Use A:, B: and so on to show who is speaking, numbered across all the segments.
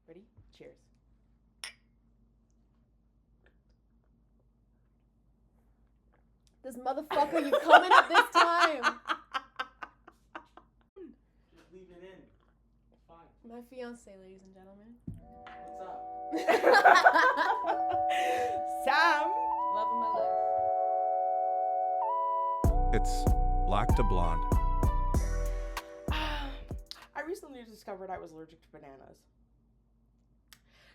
A: Ready? Cheers.
B: This motherfucker, you coming at this time?
A: Just leave it in. Fine.
B: My fiance, ladies and gentlemen.
A: What's up? Sam.
B: Love of my life.
C: It's black to blonde.
A: I recently discovered I was allergic to bananas.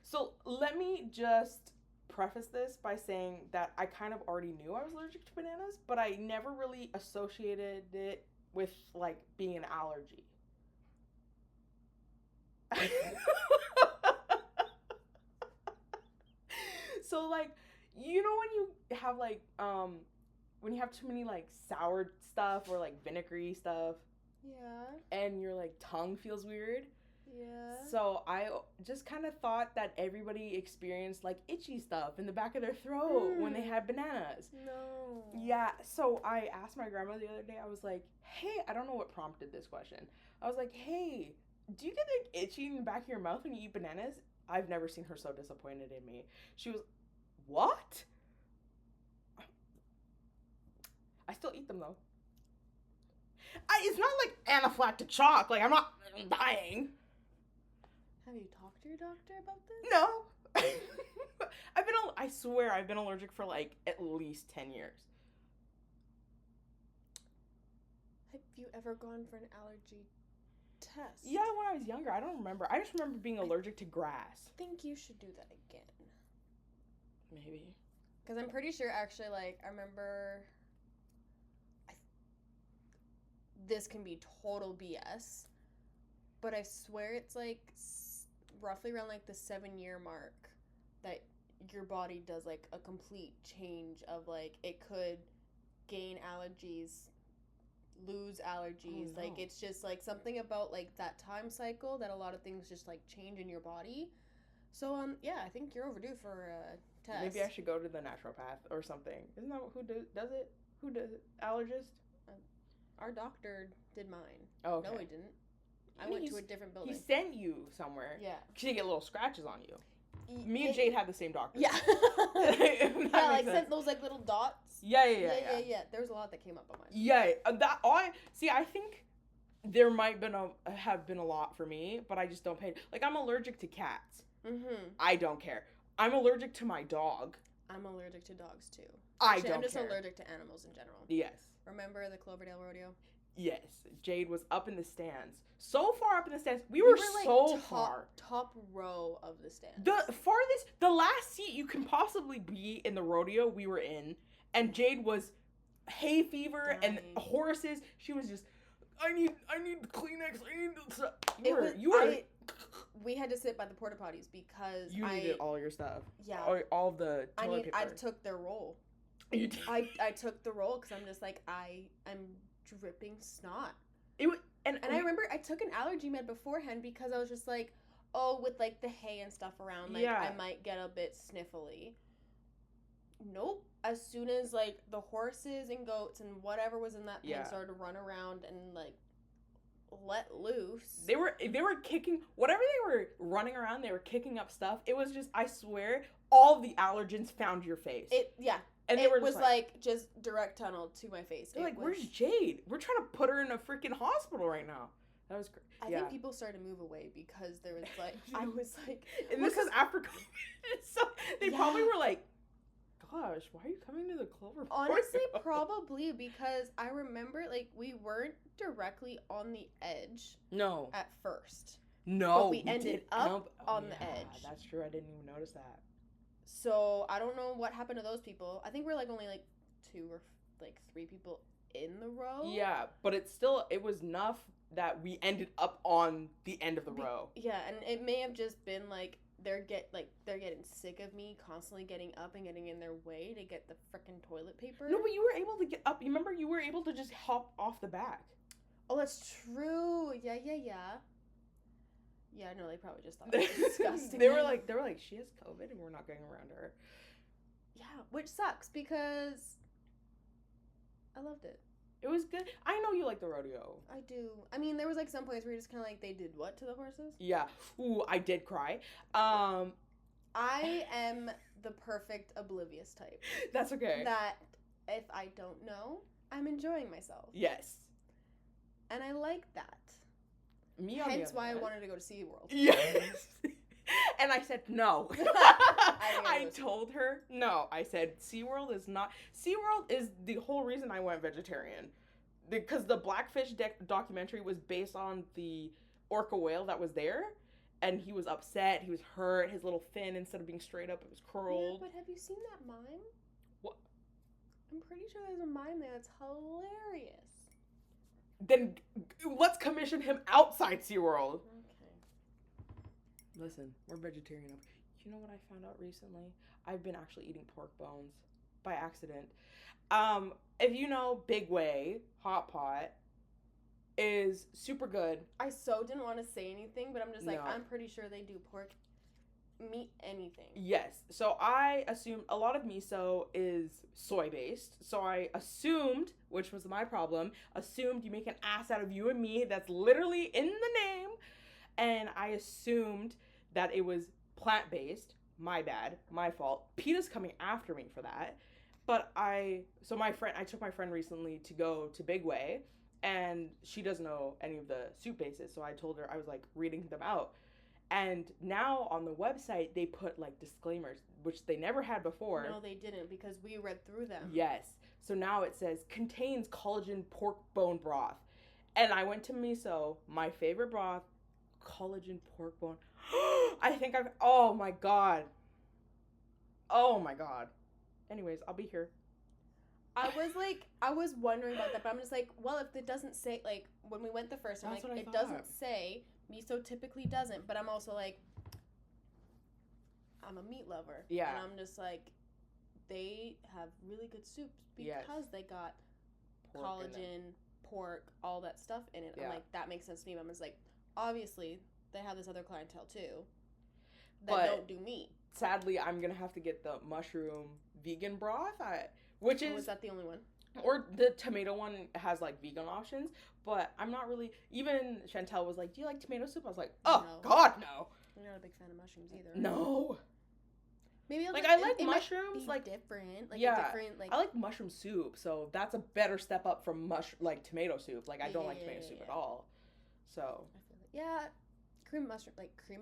A: So let me just preface this by saying that I kind of already knew I was allergic to bananas, but I never really associated it with like being an allergy. So like, you know when you have like when you have too many like sour stuff or like vinegary stuff
B: Yeah.
A: and your like tongue feels weird?
B: Yeah.
A: So I just kind of thought that everybody experienced like itchy stuff in the back of their throat when they had bananas.
B: No.
A: Yeah, so I asked my grandma the other day, I was like, hey, I don't know what prompted this question. I was like, hey, do you get like itchy in the back of your mouth when you eat bananas? I've never seen her so disappointed in me. She was, what? I still eat them though. It's not like anaphylactic shock, like I'm not dying.
B: Have you talked to your doctor about this?
A: No. I swear I've been allergic for like at least 10 years.
B: Have you ever gone for an allergy test?
A: Yeah, when I was younger. I don't remember. I just remember being allergic to grass.
B: I think you should do that again.
A: Maybe.
B: Because I'm pretty sure, actually, like, I remember... This can be total BS. But I swear it's, like, roughly around, like, the 7-year mark that your body does, like, a complete change of, like, it could gain allergies, lose allergies.
A: Oh, no.
B: Like, it's just, like, something about, like, that time cycle that a lot of things just, like, change in your body. So, yeah, I think you're overdue for a test.
A: Maybe I should go to the naturopath or something. Isn't that who does it? Who does it? Allergist?
B: Our doctor did mine.
A: Oh, okay.
B: No, he didn't. I went to a different building.
A: He sent you somewhere.
B: Yeah.
A: Because you get little scratches on you. Me and Jade had the same doctor.
B: Yeah.
A: Yeah,
B: like sent those like little dots.
A: Yeah.
B: There was a lot that came up on mine.
A: Yeah, I think there might have been a lot for me, but I just don't pay. Like, I'm allergic to cats.
B: Mm-hmm.
A: I don't care. I'm allergic to my dog.
B: I'm allergic to dogs too.
A: I'm
B: just
A: care.
B: allergic to animals in general.
A: Yes.
B: Remember the Cloverdale Rodeo?
A: Yes. Jade was up in the stands. So far up in the stands. We were like so far.
B: Top row of the stands.
A: The last seat you can possibly be in the rodeo we were in, and Jade was hay fever and horses. She was just, I need Kleenex.
B: We had to sit by the porta potties because
A: you needed all your stuff.
B: Yeah.
A: All of the toilet paper.
B: I took their roll.
A: You did.
B: I took the roll because I'm just like I'm dripping snot.
A: And
B: I remember I took an allergy med beforehand because I was just like, oh, with like the hay and stuff around, like I might get a bit sniffly. Nope. As soon as like the horses and goats and whatever was in that pen started to run around and like let loose.
A: They were kicking whatever they were running around. They were kicking up stuff. It was just, I swear, all the allergens found your face. And
B: it was like just direct tunnel to my face.
A: They're like, where's Jade? We're trying to put her in a freaking hospital right now. That was crazy.
B: I think people started to move away because there was like, I was like,
A: and this is after COVID, so they probably were like, gosh, why are you coming to the Clover?
B: Honestly, probably because I remember like we weren't directly on the edge.
A: No.
B: At first.
A: No.
B: But we ended up on the edge.
A: That's true. I didn't even notice that.
B: So I don't know what happened to those people. I think we're like only like 2 or like 3 people in the row.
A: Yeah, but it was enough that we ended up on the end of the row.
B: Yeah, and it may have just been like they're getting sick of me constantly getting up and getting in their way to get the frickin' toilet paper.
A: No, but you were able to get up. You remember you were able to just hop off the back.
B: Oh, that's true. Yeah. Yeah, no, they probably just thought it was disgusting.
A: they were like, she has COVID and we're not going around her.
B: Yeah, which sucks because I loved it.
A: It was good. I know you like the rodeo.
B: I do. I mean, there was like some points where you're just kind of like, they did what to the horses?
A: Yeah. Ooh, I did cry.
B: I am the perfect oblivious type.
A: That's okay.
B: That if I don't know, I'm enjoying myself.
A: Yes.
B: And I like that.
A: Me on
B: Hence
A: the
B: why I
A: other
B: wanted to go to SeaWorld.
A: Yes. And I said no. I
B: was-
A: told her no. I said SeaWorld is not. SeaWorld is the whole reason I went vegetarian. Because the Blackfish documentary was based on the orca whale that was there. And he was upset. He was hurt. His little fin, instead of being straight up, it was curled.
B: Yeah, but have you seen that mime?
A: What?
B: I'm pretty sure there's a mime there that's hilarious.
A: Then let's commission him outside SeaWorld.
B: Okay.
A: Listen, we're vegetarian. You know what I found out recently? I've been actually eating pork bones by accident. If you know Big Way Hot Pot is super good.
B: I so didn't want to say anything, but I'm just like,
A: No.
B: I'm pretty sure they do pork, meat, anything.
A: Yes. So I assumed a lot of miso is soy based. So I assumed, which was my problem, assumed you make an ass out of you and me. That's literally in the name. And I assumed that it was plant based. My bad. My fault. PETA's coming after me for that. But I took my friend recently to go to Big Way, and she doesn't know any of the soup bases. So I told her, I was like reading them out. And now on the website, they put like disclaimers, which they never had before.
B: No, they didn't, because we read through them.
A: Yes. So now it says contains collagen pork bone broth. And I went to miso, my favorite broth, collagen pork bone. Oh my God. Oh my God. Anyways, I'll be here.
B: I was wondering about that, but I'm just like, well, if it doesn't say, like, when we went the first time,
A: That's
B: like,
A: what I
B: it
A: thought.
B: doesn't say, miso typically doesn't, but I'm also like, I'm a meat lover.
A: Yeah.
B: And I'm just like, they have really good soups because
A: Yes.
B: they got
A: Pork in them.
B: collagen, pork, all that stuff in it.
A: Yeah.
B: I'm like, that makes sense to me, but I'm just like, obviously, they have this other clientele too that
A: But-
B: don't do meat.
A: Sadly, I'm going to have to get the mushroom vegan broth, which
B: Or
A: is,
B: was that the only one?
A: or the tomato one has like vegan options, but I'm not really, even Chantel was like, do you like tomato soup? I was like, oh,
B: No.
A: God, no.
B: I'm not a big fan of mushrooms either.
A: No.
B: Maybe I'll
A: Like,
B: just,
A: I like
B: it might
A: mushrooms,
B: be
A: like,
B: different, like
A: yeah,
B: a different, like
A: I like mushroom soup, so that's a better step up from tomato soup. Like, I don't like tomato soup at
B: Yeah.
A: all. So,
B: I feel like, yeah, cream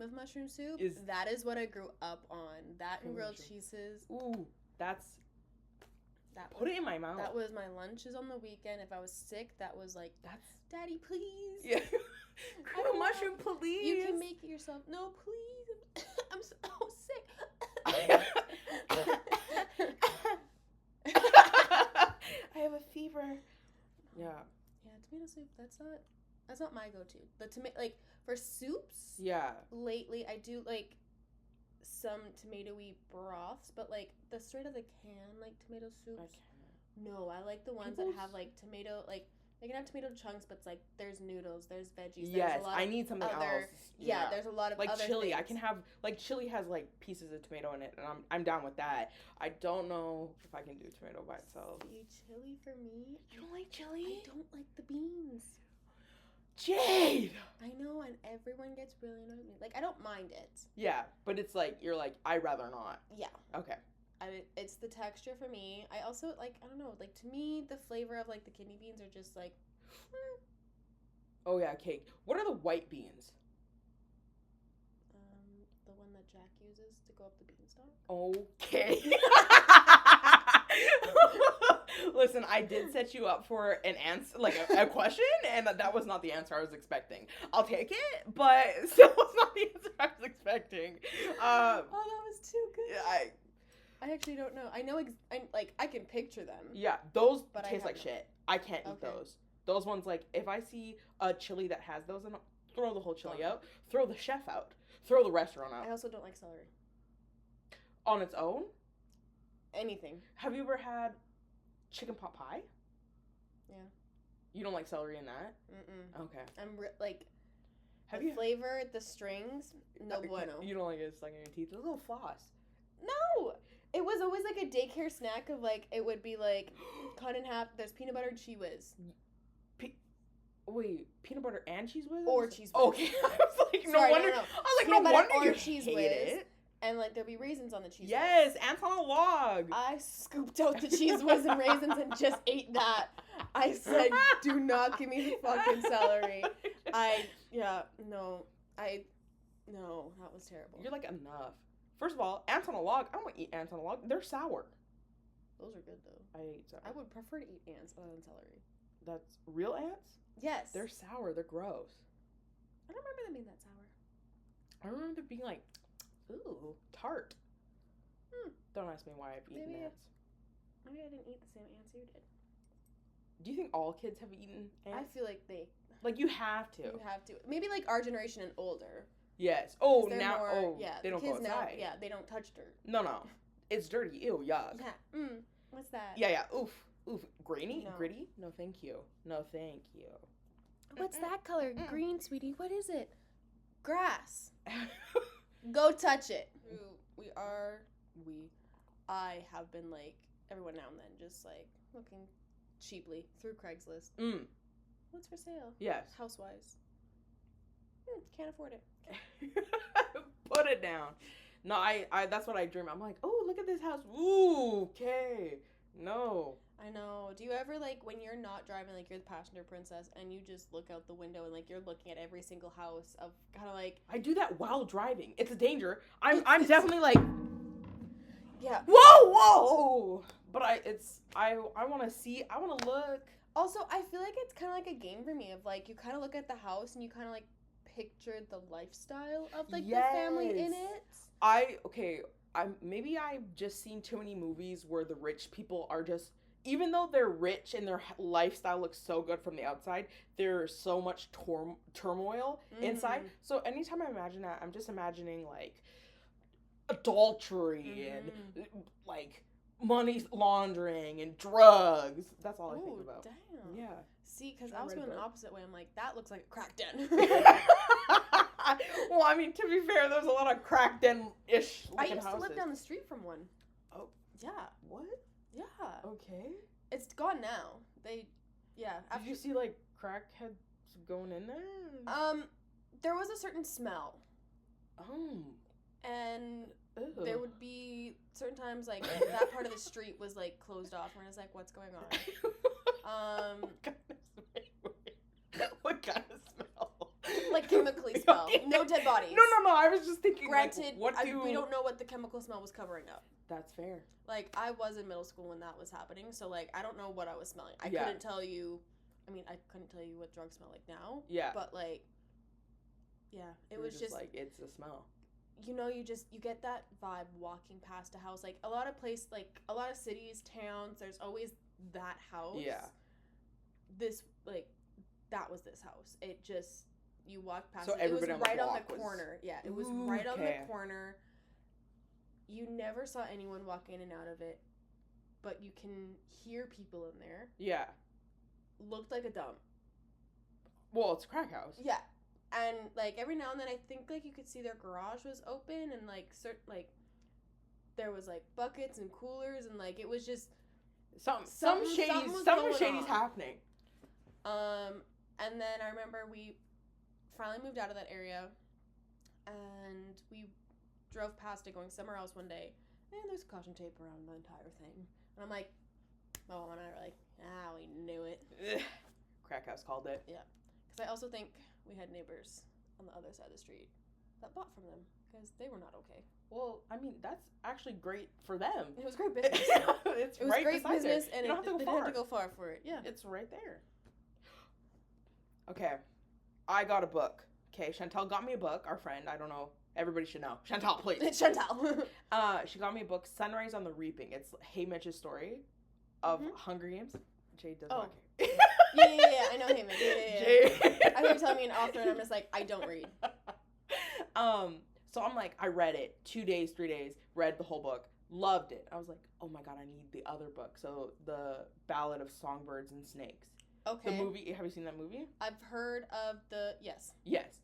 B: of mushroom soup.
A: Is-
B: That is what I grew up on. That
A: Cream
B: and
A: of
B: grilled
A: mushroom.
B: cheeses.
A: ooh,
B: That
A: put it in my mouth.
B: That was my lunches on the weekend. If I was sick, that was like,
A: That's,
B: Daddy, please.
A: yeah.
B: I
A: Cream
B: don't
A: of mushroom,
B: want-
A: please.
B: You can make it yourself. No, please. I'm so sick.
A: I have a fever. Yeah.
B: Yeah, tomato soup. That's not my go-to. The tomato, like, for soups.
A: Yeah.
B: Lately, I do like some tomatoey broths, but like the straight out of the can, like tomato soups.
A: I can't.
B: No, I like the ones
A: People
B: that have like tomato, like they can have tomato chunks, but it's like there's noodles, there's veggies.
A: Yes,
B: there's a lot
A: I
B: of
A: need something
B: other,
A: else.
B: Yeah, there's a lot of
A: like
B: other
A: chili. I
B: things.
A: can have like chili has like pieces of tomato in it, and I'm down with that. I don't know if I can do tomato by itself.
B: See, chili for me.
A: You don't like
B: I
A: chili?
B: don't like the beans.
A: Jade.
B: I know, and everyone gets really annoyed with me. Like I don't mind it.
A: Yeah, but it's like you're like I'd rather not.
B: Yeah.
A: Okay.
B: It's the texture for me. I also like, I don't know, like to me the flavor of like the kidney beans are just like
A: Oh yeah, cake. What are the white beans?
B: the one that Jack uses to go up the beanstalk.
A: Okay. Listen, I did set you up for an answer, like a question, and that was not the answer I was expecting. I'll take it, but still was not the answer I was expecting.
B: Oh, that was too good.
A: I
B: I actually don't know. I know, I can picture them.
A: yeah, those
B: But I
A: taste like
B: have
A: shit. I can't eat
B: Okay.
A: those. Those ones, like, if I see a chili that has those in it, throw the whole chili
B: Okay.
A: out, throw the chef out, throw the restaurant out.
B: I also don't like celery.
A: On its own?
B: Anything.
A: Have you ever had chicken pot pie?
B: Yeah.
A: You don't like celery in that?
B: Mm-mm.
A: Okay.
B: I'm like,
A: Have
B: the
A: you?
B: flavor, the strings, no bueno.
A: You don't like it stuck in your teeth? It's a little floss.
B: No! It was always like a daycare snack of like, it would be like cut in half. There's peanut butter and Cheez Whiz.
A: Wait, peanut butter and Cheez Whiz?
B: Or Cheez Whiz.
A: Okay, I was like, no
B: Sorry,
A: wonder.
B: no.
A: I was like,
B: Peanut
A: no
B: butter
A: wonder
B: or
A: you
B: Cheez
A: hate
B: Whiz.
A: it.
B: And like there'll be raisins on the Cheez Whiz.
A: Yes, ants on a log.
B: I scooped out the Cheez Whiz and raisins and just ate that. I said, do not give me the fucking celery. No, that was terrible.
A: You're like, enough. First of all, ants on a log. I don't want to eat ants on a log. They're sour.
B: Those are good though.
A: I ate sour.
B: I would prefer to eat ants other than celery.
A: That's real ants?
B: Yes.
A: They're sour. They're gross.
B: I don't remember them being that sour.
A: I remember them being like, ooh, tart. Don't ask me why I've eaten ants.
B: Maybe I didn't eat the same ants you did.
A: Do you think all kids have eaten ants?
B: I feel like they...
A: Like, you have to.
B: You have to. Maybe like our generation and older.
A: Yes. Oh,
B: 'Cause they're
A: now,
B: more,
A: they don't go
B: kids
A: outside.
B: now, they don't touch dirt.
A: No. It's dirty. Ew, yuck.
B: Yeah. What's that?
A: Yeah. Oof. Grainy?
B: No.
A: Gritty? No, thank you.
B: What's that color? Green, sweetie. What is it? Grass. Go touch it. I have been like, everyone now and then, just like looking cheaply through Craigslist. What's for sale?
A: Yes.
B: Housewives. Can't afford it.
A: Put it down. No, I that's what I dream. I'm like, oh, look at this house. Ooh, okay. No.
B: I know. Do you ever, like, when you're not driving, like, you're the passenger princess, and you just look out the window and, like, you're looking at every single house of kind of, like...
A: I do that while driving. It's a danger. I'm definitely, like...
B: Yeah.
A: Whoa! But I want to see, I want to look.
B: Also, I feel like it's kind of like a game for me of, like, you kind of look at the house and you kind of, like, picture the lifestyle of, like, the family in it.
A: Maybe I've just seen too many movies where the rich people are just... Even though they're rich and their lifestyle looks so good from the outside, there's so much turmoil inside. So anytime I imagine that, I'm just imagining, like, adultery and, like, money laundering and drugs. That's all I think about.
B: Damn.
A: Yeah.
B: See, because I was going the opposite way. I'm like, that looks like a crack den.
A: Well, I mean, to be fair, there's a lot of crack den-ish looking
B: I used
A: houses.
B: to live down the street from one.
A: Oh.
B: Yeah.
A: What?
B: Yeah.
A: Okay.
B: It's gone now. Did
A: you see, like, crackheads going in there?
B: There was a certain smell.
A: Oh.
B: And
A: Ew.
B: there would be certain times, like, that part of the street was, like, closed off, and I was like, what's going on?
A: What kind of smell?
B: Like, chemically smell. No dead bodies.
A: No, I was just thinking,
B: Granted,
A: like,
B: we don't know what the chemical smell was covering up.
A: That's fair.
B: Like, I was in middle school when that was happening, so, like, I don't know what I was smelling. I couldn't tell you, I couldn't tell you what drugs smell like now.
A: Yeah.
B: But, like, yeah, it was just,
A: like, it's a smell.
B: You know, you get that vibe walking past a house. Like, a lot of cities, towns, there's always that house.
A: Yeah.
B: That was this house. It just, you walk past
A: so
B: it. It was right on the
A: was...
B: corner. Yeah, it was right on the corner. You never saw anyone walk in and out of it, but you can hear people in there.
A: Yeah.
B: Looked like a dump.
A: Well, it's a crack house.
B: Yeah. And, like, every now and then I think, like, you could see their garage was open and, like, there was, like, buckets and coolers and, like, it was just...
A: Some shady's happening.
B: And then I remember we finally moved out of that area and we drove past it going somewhere else one day and there's caution tape around the entire thing. And I'm like, my mom and I were like, we knew it.
A: Crack house called it.
B: Yeah. Because I also think we had neighbors on the other side of the street that bought from them because they were not okay.
A: Well, I mean, that's actually great for them.
B: It was great business.
A: It was great business,
B: and
A: you don't have to go far.
B: Didn't have to go far for it. Yeah.
A: It's right there. Okay. I got a book. Okay, Chantal got me a book. Our friend, I don't know. Everybody should know. Chantal, please.
B: Chantal.
A: She got me a book, Sunrise on the Reaping. It's Hey Mitch's story of Hunger Games. Jade does not care.
B: Yeah. I know Hey Mitch. Yeah. I think you're telling me an author, and I'm just like, I don't read.
A: So I'm like, I read it 2 days, 3 days, read the whole book, loved it. I was like, oh my god, I need the other book. So the Ballad of Songbirds and Snakes.
B: Okay.
A: The movie, have you seen that movie?
B: I've heard of yes.
A: Yes.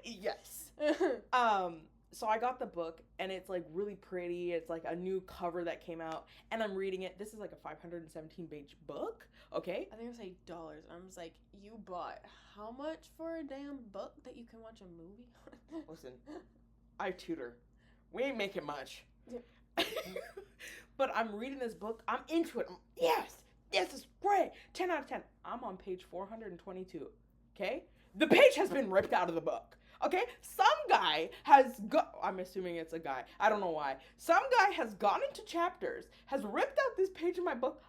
A: Yes. so I got the book, and it's like really pretty. It's like a new cover that came out, and I'm reading it. This is like a 517-page book. Okay.
B: I think I say dollars. I'm just like, you bought how much for a damn book that you can watch a movie on?
A: Listen, I tutor. We ain't making much. But I'm reading this book. I'm into it. Yes, this is great. 10 out of 10. I'm on page 422. Okay? The page has been ripped out of the book. Okay? Some guy has I'm assuming it's a guy. I don't know why. Some guy has gone into chapters, has ripped out this page of my book.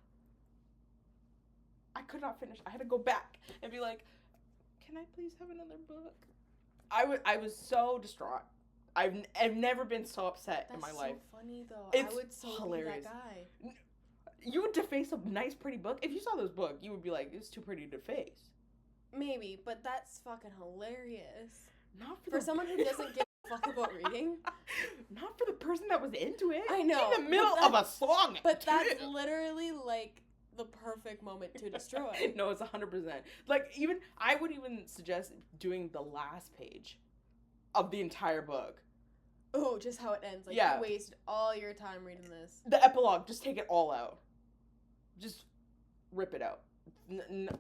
A: I could not finish. I had to go back and be like, can I please have another book? I was so distraught. I've never been so upset in my life.
B: That's so funny, though.
A: It's
B: I would so
A: hilarious.
B: be that guy.
A: You would deface a nice, pretty book. If you saw this book, you would be like, it's too pretty to face.
B: Maybe, but that's fucking hilarious.
A: Not
B: for someone who doesn't give a fuck about reading.
A: Not for the person that was into it.
B: I know.
A: In the middle of a song.
B: But that's literally like the perfect moment to destroy.
A: No, it's 100%. Like, I would even suggest doing the last page of the entire book.
B: Oh, just how it ends. Like,
A: yeah.
B: You wasted all your time reading this.
A: The epilogue, just take it all out. Just rip it out.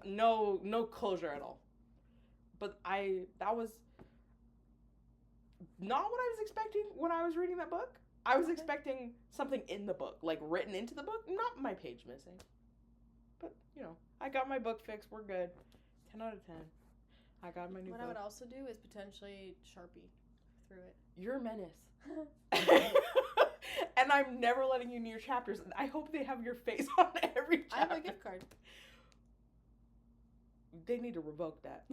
A: No closure at all. But that was not what I was expecting when I was reading that book. I was expecting something in the book, like written into the book, not my page missing. But, I got my book fixed. We're good. 10 out of 10. I got my new book.
B: What I would also do is potentially Sharpie through it.
A: You're a menace. And I'm never letting you near chapters. I hope they have your face on every chapter.
B: I have a gift card.
A: They need to revoke that.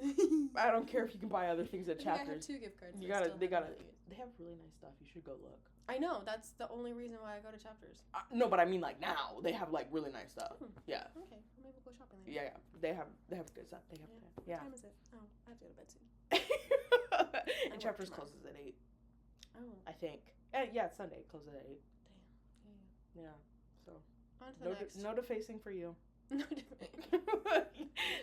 A: I don't care if you can buy other things at chapters.
B: I have 2 gift cards.
A: They have really nice stuff. You should go look.
B: I know. That's the only reason why I go to chapters.
A: No, but I mean like now. They have like really nice stuff. Yeah.
B: Okay. Well, maybe we'll go shopping later.
A: Yeah. They have good stuff. They have
B: What time is it? Oh, I have to go to bed soon.
A: And chapters closes at 8.
B: Oh.
A: I think. Yeah, it's Sunday. It closes at 8.
B: Damn.
A: Yeah. So.
B: On to the next.
A: No defacing for you.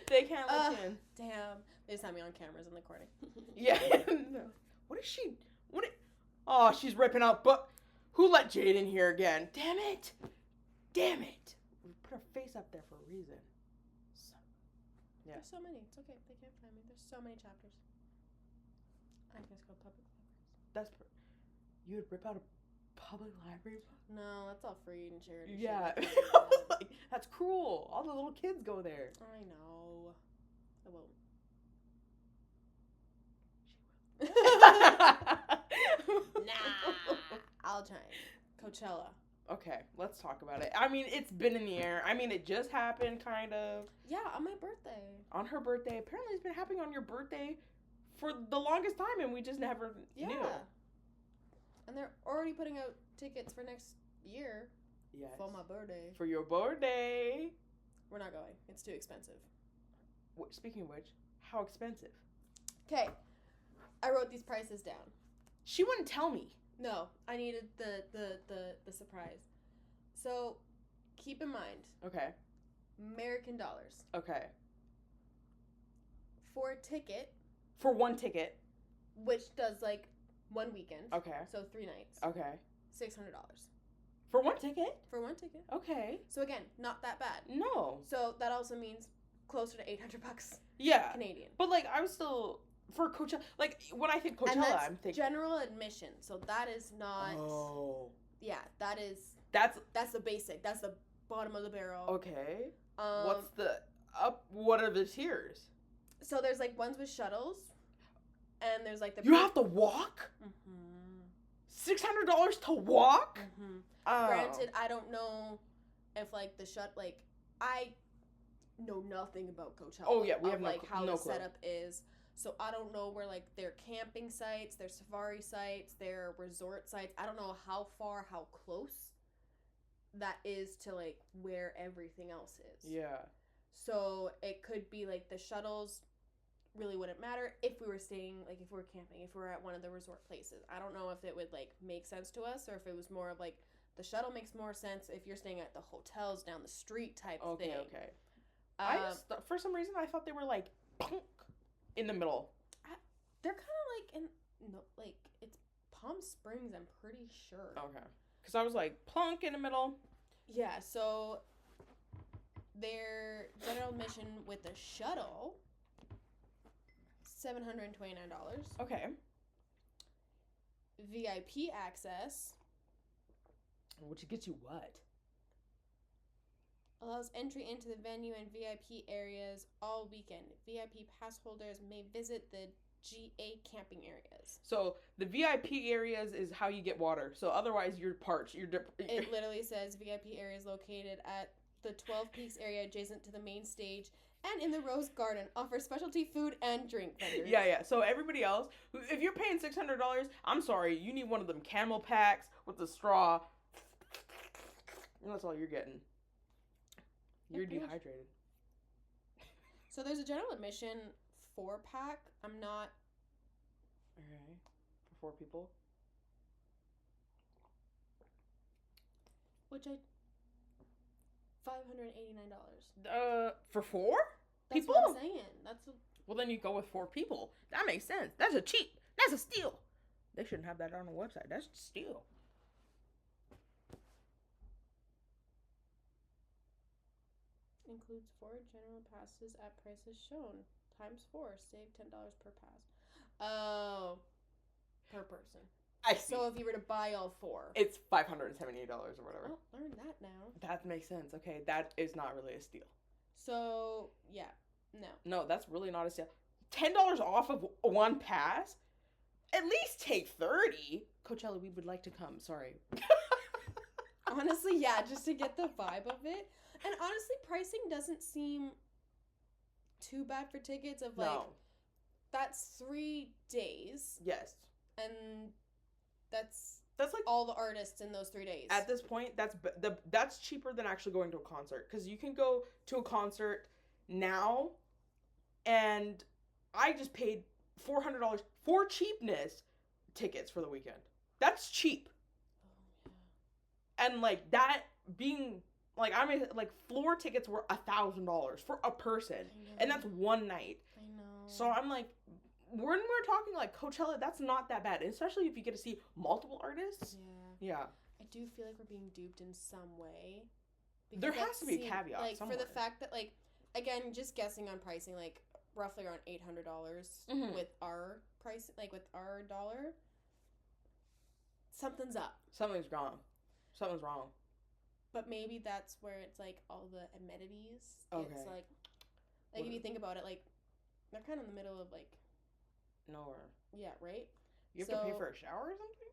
A: They can't let you in.
B: Damn. They just have me on cameras and recording.
A: Yeah. No. What is she? Oh, she's ripping out book. Who let Jade in here again? Damn it. We put her face up there for a reason. Yeah.
B: There's so many. It's okay. They can't find me. There's so many chapters. I can just go public libraries.
A: You would rip out a public library book?
B: No, that's all free and charity.
A: Yeah. Like, that's cruel. All the little kids go there.
B: I know. I won't. Nah. I'll try. Coachella.
A: Okay, let's talk about it. I mean, it's been in the air. I mean, it just happened, kind of.
B: Yeah, on my birthday.
A: On her birthday. Apparently, it's been happening on your birthday for the longest time, and we just never knew.
B: And they're already putting out tickets for next year.
A: Yes.
B: For my birthday.
A: For your birthday.
B: We're not going. It's too expensive.
A: Speaking of which, how expensive?
B: Okay. I wrote these prices down.
A: She wouldn't tell me.
B: No, I needed the surprise. So, keep in mind.
A: Okay.
B: American dollars.
A: Okay.
B: For a ticket.
A: For one ticket.
B: Which does like one weekend.
A: Okay.
B: So 3 nights.
A: Okay.
B: $600.
A: For one ticket?
B: For one ticket.
A: Okay.
B: So again, not that bad.
A: No.
B: So that also means closer to $800.
A: Yeah.
B: Canadian.
A: But like, I was still for Coachella. Like when I think Coachella,
B: and that's
A: I'm thinking
B: general admission. So that is not.
A: Oh.
B: Yeah, that is. That's the basic. That's the bottom of the barrel.
A: Okay. What's the up? What are the tiers?
B: So there's like ones with shuttles, and there's like the.
A: You have to walk. $600 to walk. Oh.
B: Granted, I don't know if like I know nothing about Coachella.
A: Oh yeah, we have
B: how
A: no
B: the
A: clue.
B: setup is. So I don't know where like their camping sites, their safari sites, their resort sites. I don't know how close that is to like where everything else is.
A: Yeah.
B: So it could be like the shuttles really wouldn't matter if we were staying, like if we were camping, if we were at one of the resort places. I don't know if it would like make sense to us or if it was more of like the shuttle makes more sense if you're staying at the hotels down the street type thing.
A: Okay. For some reason I thought they were like punk in the middle.
B: They're kind of like it's Palm Springs, I'm pretty sure.
A: Okay. Because I was like, plunk in the middle.
B: Yeah, so their general admission with the shuttle, $729.
A: Okay.
B: VIP access
A: Which gets you what?
B: allows entry into the venue and VIP areas all weekend. VIP pass holders may visit the GA camping areas.
A: So the VIP areas is how you get water. So otherwise you're parched.
B: It literally says VIP areas located at the 12 Peaks area adjacent to the main stage and in the Rose Garden offer specialty food and drink vendors.
A: Yeah. So everybody else, if you're paying $600, I'm sorry, you need one of them camel packs with the straw. And that's all you're getting. You're dehydrated.
B: So there's a general admission 4-pack. I'm not...
A: Okay. For 4 people?
B: Which $589.
A: For 4
B: That's
A: people?
B: what I'm saying. That's what...
A: Well, then you go with 4 people. That makes sense. That's a cheap. That's a steal. They shouldn't have that on the website. That's a steal.
B: Includes 4 general passes at prices shown. Times 4. Save $10 per pass. Oh. Per person.
A: I see.
B: So if you were to buy all 4.
A: It's $578 or whatever.
B: Oh, learn that now.
A: That makes sense. Okay, that is not really a steal.
B: So, yeah. No.
A: No, that's really not a steal. $10 off of 1 pass? At least take 30. Coachella, we would like to come. Sorry.
B: Honestly, yeah, just to get the vibe of it. And honestly, pricing doesn't seem too bad for tickets of like,
A: No.
B: that's 3 days.
A: Yes.
B: And that's
A: like
B: all the artists in those 3 days.
A: At this point, that's cheaper than actually going to a concert. Because you can go to a concert now, and I just paid $400 for cheapness tickets for the weekend. That's cheap.
B: Oh, yeah.
A: And like that being like, I mean, like floor tickets were $1,000 for a person, and that's one night.
B: I know.
A: So I'm like, when we're talking like Coachella, that's not that bad, especially if you get to see multiple artists.
B: Yeah. I do feel like we're being duped in some way.
A: There has to be a caveat
B: like
A: somewhere.
B: for the fact that like, again, just guessing on pricing, like roughly around $800 with our price, like with our dollar. Something's up.
A: Something's wrong.
B: But maybe that's where it's like all the amenities.
A: Okay.
B: It's like if you think about it, like they're kind of in the middle of like
A: nowhere.
B: Yeah, right?
A: You have to pay for a shower or something?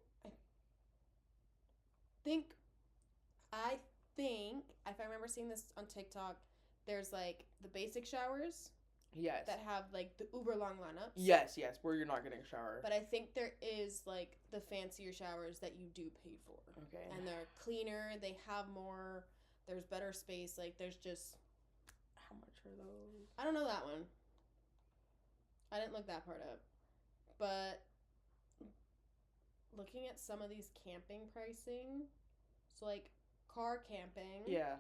B: I think if I remember seeing this on TikTok, there's like the basic showers.
A: Yes.
B: That have like the uber long lineups.
A: Yes, where you're not getting a shower.
B: But I think there is like the fancier showers that you do pay for.
A: Okay.
B: And they're cleaner, they have more, there's better space, like there's just...
A: How much are those?
B: I don't know that one. I didn't look that part up. But looking at some of these camping pricing, so like car camping.
A: Yeah.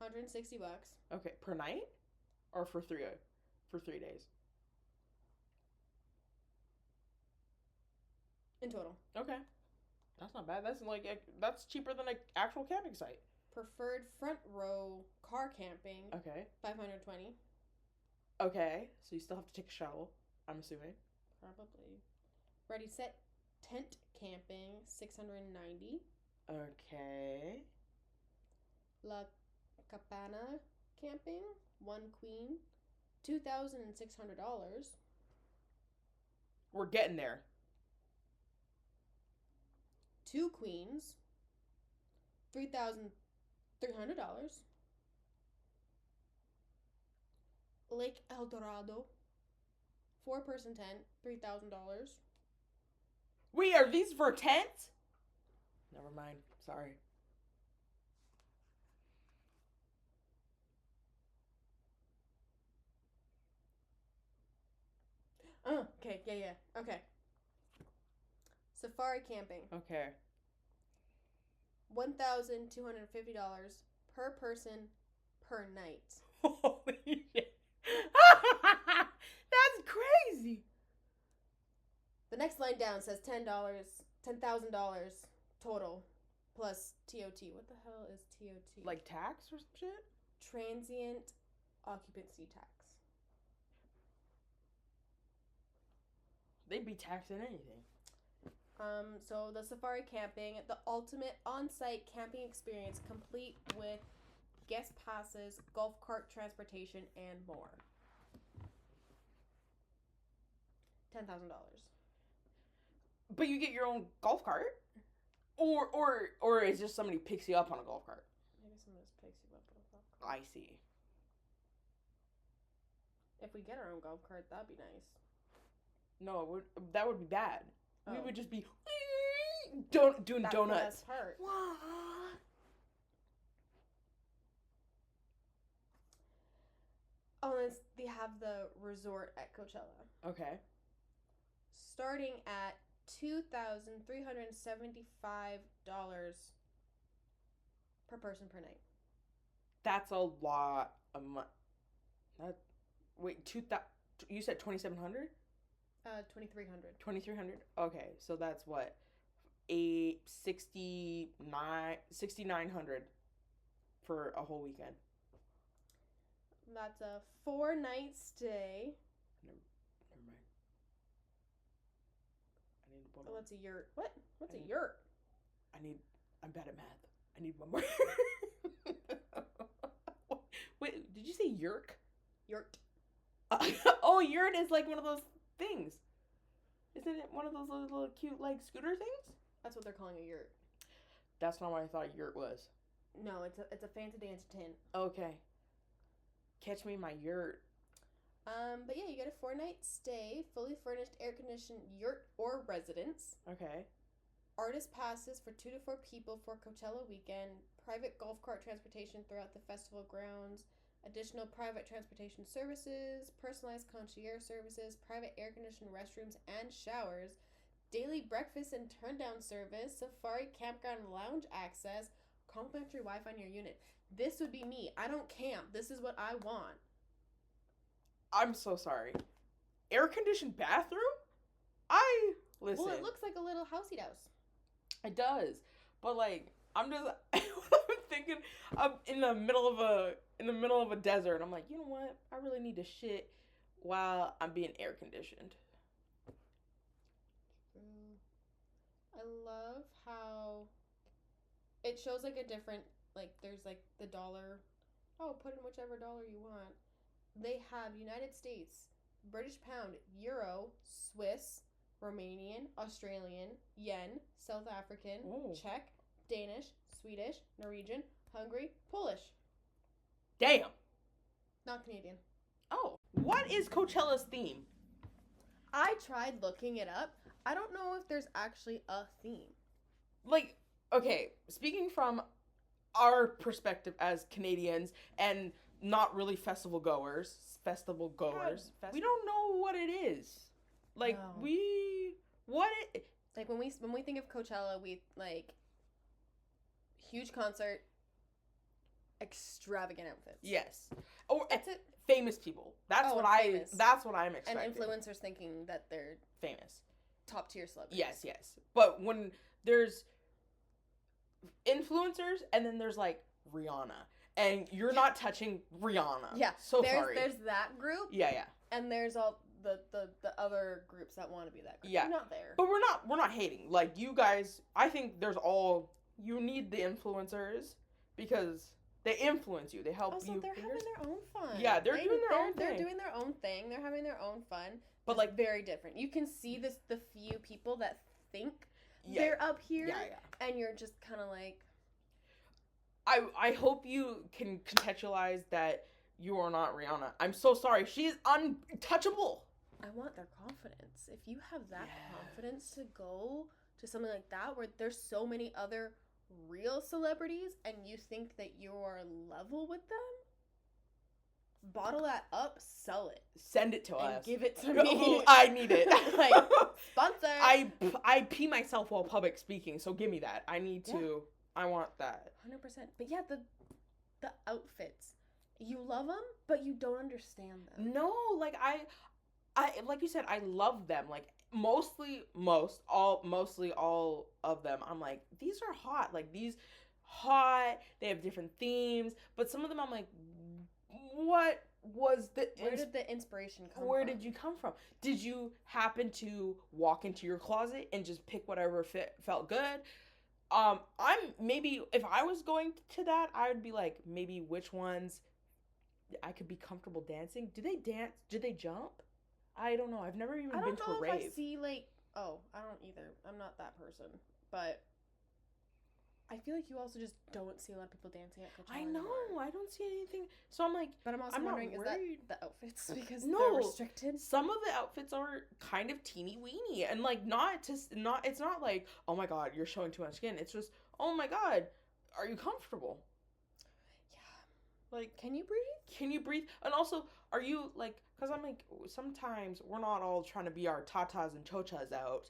B: $160.
A: Okay, per night? Or for 3 days?
B: In total.
A: Okay. That's not bad. That's cheaper than an actual camping site.
B: Preferred front row car camping.
A: Okay.
B: $520.
A: Okay. So you still have to take a shovel, I'm assuming.
B: Probably. Ready set tent camping $690.
A: Okay.
B: La Cabana camping 1 queen $2,600.
A: We're getting there.
B: 2 queens $3,300. Lake El Dorado 4-person tent $3,000.
A: Wait, are these for tents? Never mind. Sorry.
B: Okay, yeah. Okay. Safari camping.
A: Okay.
B: $1,250 per person per night.
A: Holy shit. That's crazy.
B: The The next line down says $10,000 total plus TOT. What the hell is TOT?
A: Like tax or some shit?
B: Transient occupancy tax.
A: They'd be taxing anything.
B: So the safari camping, the ultimate on-site camping experience, complete with guest passes, golf cart transportation, and more. $10,000.
A: But you get your own golf cart? Or is just somebody picks you up on a golf cart?
B: Maybe someone just picks you up on a golf cart.
A: I see.
B: If we get our own golf cart, that'd be nice.
A: No, that would be bad.
B: Oh.
A: We would just be doing
B: That's
A: donuts.
B: The best part.
A: What?
B: Oh, and they have the resort at Coachella.
A: Okay.
B: Starting at $2,375 per person per night.
A: That's a lot of money. You said 2,700?
B: 2,300.
A: 2,300? Okay, so that's what? 6,900 for a whole weekend.
B: That's a 4-night stay.
A: Never mind. I need one
B: Oh,
A: more.
B: what's a yurt? What? What's a yurt?
A: I'm bad at math. I need one more. Wait, did you say yerk?
B: Yurt.
A: Oh, yurt is like one of those things. Isn't it one of those little cute, like, scooter things?
B: That's what they're calling a yurt.
A: That's not what I thought yurt was.
B: No, it's a fancy dance tin.
A: Okay. Catch me in my yurt.
B: But yeah, you get a 4-night stay, fully furnished, air-conditioned yurt or residence.
A: Okay.
B: Artist passes for 2 to 4 people for Coachella weekend. Private golf cart transportation throughout the festival grounds. Additional private transportation services. Personalized concierge services. Private air-conditioned restrooms and showers. Daily breakfast and turn-down service. Safari campground lounge access. Complimentary Wi-Fi in your unit. This would be me. I don't camp. This is what I want.
A: I'm so sorry. Air-conditioned bathroom? Listen.
B: Well, it looks like a little housey house.
A: It does. But, like, I'm just... I'm thinking I'm in the middle of a desert. I'm like, you know what? I really need to shit while I'm being air-conditioned.
B: I love how it shows, like, a different, like, there's, like, the dollar. Oh, put in whichever dollar you want. They have United States, British pound, euro, Swiss, Romanian, Australian, yen, South African,
A: Ooh.
B: Czech, Danish, Swedish, Norwegian, Hungary, Polish.
A: Damn.
B: Not Canadian.
A: Oh. What is Coachella's theme?
B: I tried looking it up. I don't know if there's actually a theme.
A: Like, okay, speaking from our perspective as Canadians and not really festival goers, we don't know what it is. Like,
B: No. Like, when we think of Coachella, we, like, huge concert, extravagant outfits.
A: Yes. Or
B: That's it.
A: famous people. That's what I'm expecting.
B: And influencers thinking that they're
A: famous.
B: top tier celebrities.
A: Yes. But when there's influencers and then there's like Rihanna and you're not touching Rihanna.
B: Yeah.
A: Sorry.
B: There's that group.
A: Yeah.
B: And there's all the other groups that want to be that group.
A: Yeah.
B: You're not there.
A: But we're not hating. Like, you guys, I think you need the influencers because they influence you. They help
B: also,
A: you.
B: they're having their own fun.
A: Yeah, they're doing their own thing.
B: They're doing their own thing. They're having their own fun.
A: But,
B: It's
A: like,
B: very different. You can see the few people that think they're up here.
A: Yeah.
B: And you're just kind of like...
A: I hope you can contextualize that you are not Rihanna. I'm so sorry. She is untouchable.
B: I want their confidence. If you have that confidence to go to something like that where there's so many other real celebrities and you think that you're level with them, bottle that up, sell it.
A: Send it to
B: And
A: us.
B: give it to me.
A: I need it.
B: Like, sponsor.
A: I pee myself while public speaking, so give me that. I need to. I want that.
B: 100%. But yeah, the outfits. You love them, but you don't understand them.
A: No, like I like you said, I love them. Like, mostly all of them, I'm like, these are hot. Like, these hot. They have different themes, but some of them I'm like, what was the
B: Where did the inspiration come
A: where
B: from?
A: did you come from? Did you happen to walk into your closet and just pick whatever felt good? I'm maybe, if I was going to that, I would be like, maybe which ones I could be comfortable dancing. Do they dance? Do they jump? I don't know. I've never even been to a rave.
B: I don't know if I see, like, oh, I don't either. I'm not that person. But I feel like you also just don't see a lot of people dancing at Coachella
A: I know.
B: anymore.
A: I don't see anything. So I'm like,
B: But I'm also
A: I'm not
B: wondering, is that
A: worried.
B: the outfits because
A: No.
B: they're restricted?
A: Some of the outfits are kind of teeny weeny, and like, it's not like, oh my god, you're showing too much skin. It's just, oh my god, are you comfortable?
B: Yeah.
A: Like,
B: Can you breathe?
A: can you breathe? And also, are you like, because I'm like, sometimes we're not all trying to be our tatas and chochas out.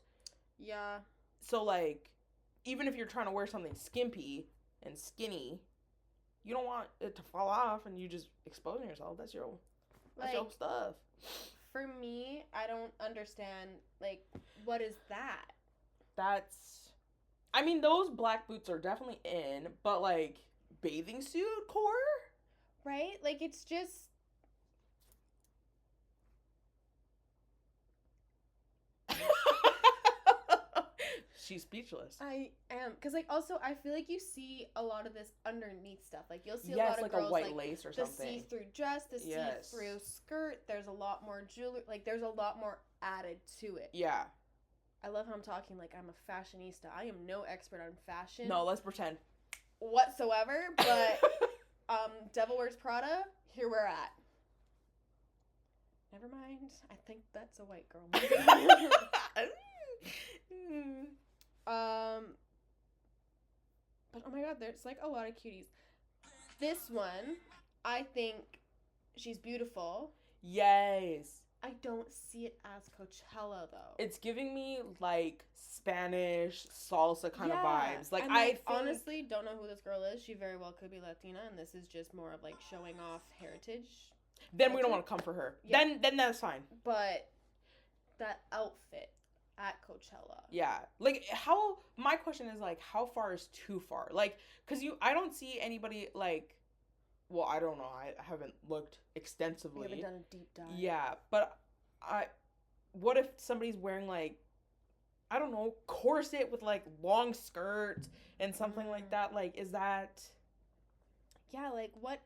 B: Yeah.
A: So like, even if you're trying to wear something skimpy and skinny, you don't want it to fall off and you just exposing yourself. That's your stuff.
B: For me, I don't understand, like, what is that?
A: I mean, those black boots are definitely in, but like, bathing suit core?
B: Right? Like, it's just...
A: She's speechless.
B: I am. Because, like, also, I feel like you see a lot of this underneath stuff. Like, you'll see a
A: Yes,
B: lot of
A: like
B: girls,
A: a white
B: like,
A: lace or
B: the
A: something.
B: see-through dress, the
A: Yes.
B: see-through skirt. There's a lot more jewelry. Like, there's a lot more added to it.
A: Yeah.
B: I love how I'm talking like I'm a fashionista. I am no expert on fashion.
A: No, let's pretend.
B: Whatsoever. But, Devil Wears Prada, here we're at. Never mind. I think that's a white girl movie. But oh my god, there's like a lot of cuties. This one, I think she's beautiful.
A: Yes.
B: I don't see it as Coachella though.
A: It's giving me like Spanish salsa kind of vibes. Like,
B: and,
A: I think...
B: honestly don't know who this girl is. She very well could be Latina, and this is just more of like showing off heritage.
A: Then we don't want to come for her.
B: Yeah.
A: Then that's fine.
B: But that outfit at Coachella.
A: Yeah. Like, my question is like, how far is too far? Like, cause I don't see anybody like, well, I don't know. I haven't looked extensively.
B: We haven't done a deep dive.
A: Yeah, but what if somebody's wearing like, I don't know, corset with like long skirt and something like that? Like, is that...
B: Yeah, like, what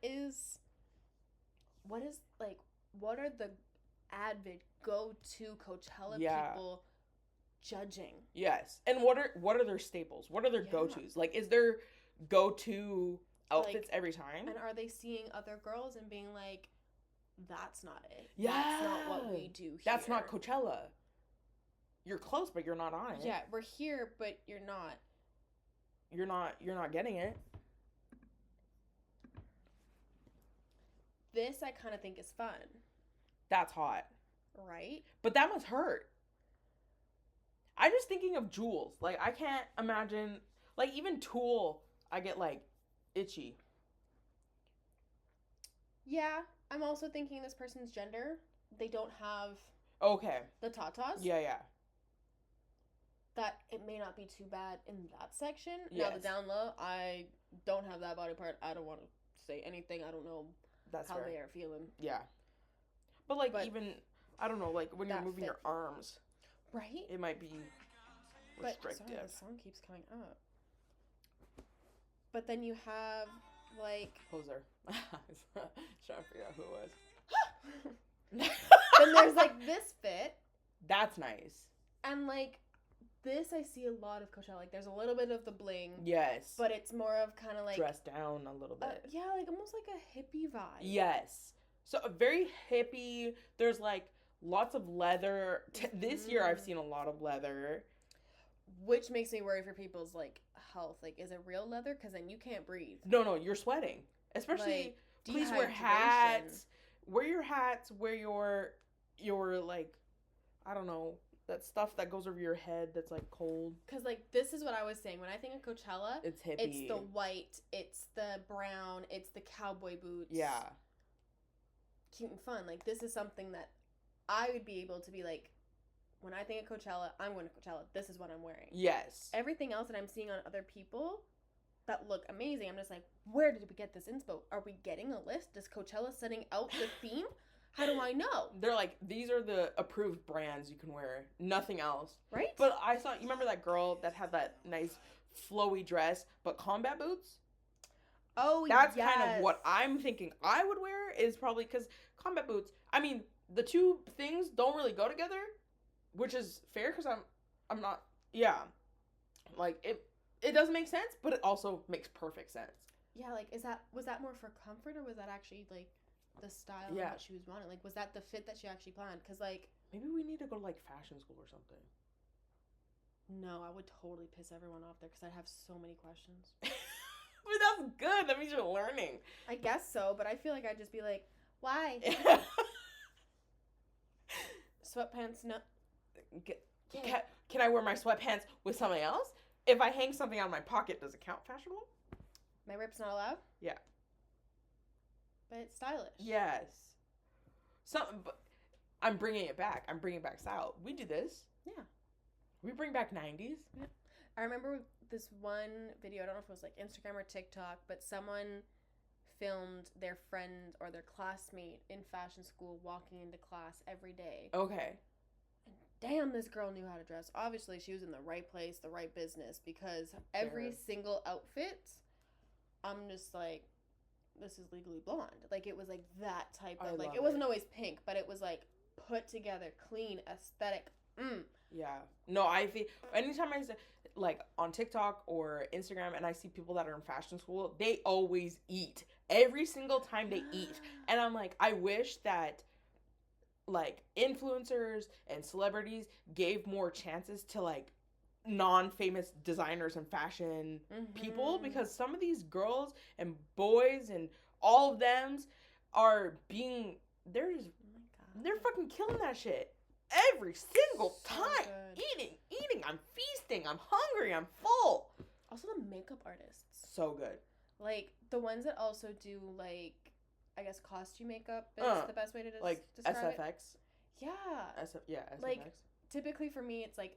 B: are the avid go-to Coachella people judging? Yes.
A: And what are their staples? What are their go-tos? Like, is there go-to outfits like, every time?
B: And are they seeing other girls and being like, that's not it.
A: Yeah.
B: That's not what we do here.
A: That's not Coachella. You're close, but you're not on it.
B: Yeah, we're here, but you're not.
A: You're not getting it.
B: This I kind of think is fun.
A: That's hot.
B: Right?
A: But that must hurt. I'm just thinking of jewels. Like, I can't imagine, like, even tulle, I get, like, itchy.
B: Yeah, I'm also thinking this person's gender. They don't have the tatas.
A: Yeah.
B: That it may not be too bad in that section.
A: Yes.
B: Now, the down low, I don't have that body part. I don't want to say anything. I don't know how
A: fair.
B: They are feeling.
A: Yeah. But even, I don't know, like, when you're moving your arms.
B: Right?
A: It might be restrictive.
B: Sorry, the song keeps coming up. But then you have, like...
A: Poser. I was trying to figure out who it was.
B: Then there's, like, this fit.
A: That's nice.
B: And, like, this I see a lot of Coachella. Like, there's a little bit of the bling.
A: Yes.
B: But it's more of kind of, like...
A: dressed down a little bit.
B: Yeah, like, almost like a hippie vibe.
A: Yes. So, a very hippie. There's, like, lots of leather. This year, I've seen a lot of leather.
B: Which makes me worry for people's, like, health. Like, is it real leather? Because then you can't breathe.
A: No, you're sweating. Especially,
B: like,
A: please wear hats. Wear your hats. Wear your, like, I don't know, that stuff that goes over your head that's, like, cold.
B: Because, like, this is what I was saying. When I think of Coachella,
A: it's hippie.
B: It's the white. It's the brown. It's the cowboy boots.
A: Yeah.
B: Cute and fun. Like, this is something that I would be able to be like, when I think of Coachella, I'm going to Coachella. This is what I'm wearing.
A: Yes.
B: Everything else that I'm seeing on other people that look amazing, I'm just like, where did we get this inspo? Are we getting a list? Is Coachella setting out the theme? How do I know?
A: They're like, these are the approved brands you can wear. Nothing else.
B: Right?
A: But I saw, you remember that girl that had that nice flowy dress, but combat boots?
B: Oh,
A: That's
B: yes.
A: kind of what I'm thinking I would wear, is probably, because combat boots, I mean, the two things don't really go together, which is fair, because I'm not, yeah. Like, it doesn't make sense, but it also makes perfect sense.
B: Yeah, like, was that more for comfort, or was that actually, like, the style and what she was wanting? Like, was that the fit that she actually planned? Because, like,
A: maybe we need to go to, like, fashion school or something.
B: No, I would totally piss everyone off there because I'd have so many questions.
A: But that's good. That means you're learning.
B: I guess so, but I feel like I'd just be like, why? Sweatpants, no.
A: Can I wear my sweatpants with something else? If I hang something out of my pocket, does it count fashionable?
B: My rip's not allowed?
A: Yeah.
B: But it's stylish.
A: Yes. But I'm bringing it back. I'm bringing back style. We do this.
B: Yeah.
A: We bring back 90s.
B: Yeah. I remember this one video, I don't know if it was like Instagram or TikTok, but someone filmed their friend or their classmate in fashion school walking into class every day.
A: Okay.
B: And damn, this girl knew how to dress. Obviously, she was in the right place, the right business, because every single outfit, I'm just like, this is Legally Blonde. Like, it was like that type of, like, it wasn't always pink, but it was like put together, clean, aesthetic.
A: Yeah. No, I think anytime I say, like, on TikTok or Instagram and I see people that are in fashion school, they always eat. Every single time they eat. And I'm like, I wish that, like, influencers and celebrities gave more chances to, like, non-famous designers and fashion people, because some of these girls and boys and all of them are being, they're fucking killing that shit every single time. Eating, I'm feasting, I'm hungry, I'm full.
B: Also the makeup artists,
A: so good.
B: Like the ones that also do, like, I guess costume makeup is the best way to
A: like
B: describe
A: SFX.
B: it. Yeah.
A: SFX.
B: Like, typically for me, it's like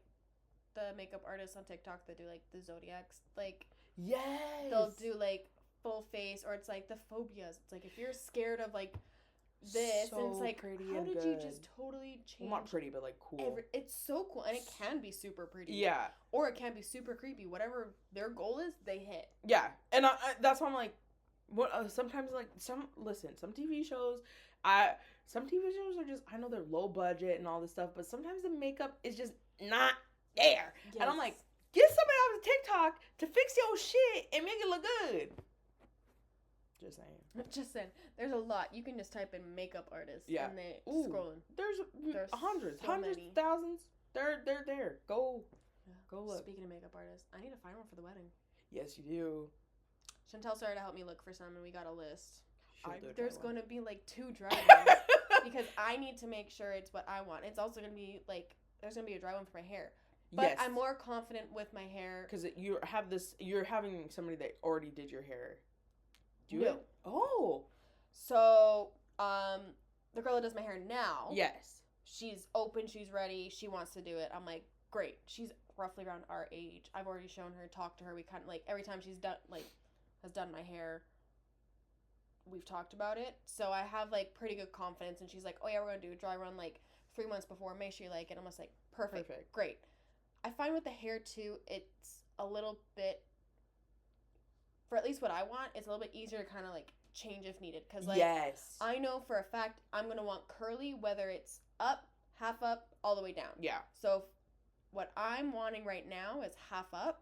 B: the makeup artists on TikTok that do like the Zodiacs. Like,
A: yes,
B: they'll do like full face, or it's like the phobias. It's like if you're scared of like this,
A: so
B: and it's like, how did you just totally change?
A: Well, not pretty, but like cool.
B: It's so cool, and it can be super pretty.
A: Yeah.
B: Or it can be super creepy. Whatever their goal is, they hit.
A: Yeah, and that's why I'm like, what? Sometimes like some TV shows, some TV shows are just, I know they're low budget and all this stuff, but sometimes the makeup is just not there, yes. And I'm like, get somebody off of TikTok to fix your shit and make it look good. Just saying.
B: There's a lot. You can just type in makeup artists.
A: Yeah.
B: And they scrolling.
A: There's hundreds,
B: so
A: hundreds,
B: many.
A: thousands. They're there. Go look.
B: Speaking of makeup artists, I need to find one for the wedding.
A: Yes, you do.
B: Chantel started to help me look for some, and we got a list. There's going to be like 2 dry ones because I need to make sure it's what I want. It's also going to be like, there's going to be a dry one for my hair. But yes. I'm more confident with my hair.
A: Because you're having somebody that already did your hair.
B: No.
A: Oh.
B: So, the girl that does my hair now.
A: Yes.
B: She's open. She's ready. She wants to do it. I'm like, great. She's roughly around our age. I've already shown her, talked to her. We kind of like, every time she's done, like, has done my hair, we've talked about it. So I have like pretty good confidence. And she's like, oh yeah, we're going to do a dry run like 3 months before. Make sure you like it. I'm just like, perfect. Great. I find with the hair too, it's a little bit, for at least what I want, it's a little bit easier to kind of like change if needed. Because like,
A: yes.
B: I know for a fact I'm going to want curly, whether it's up, half up, all the way down.
A: Yeah.
B: So what I'm wanting right now is half up.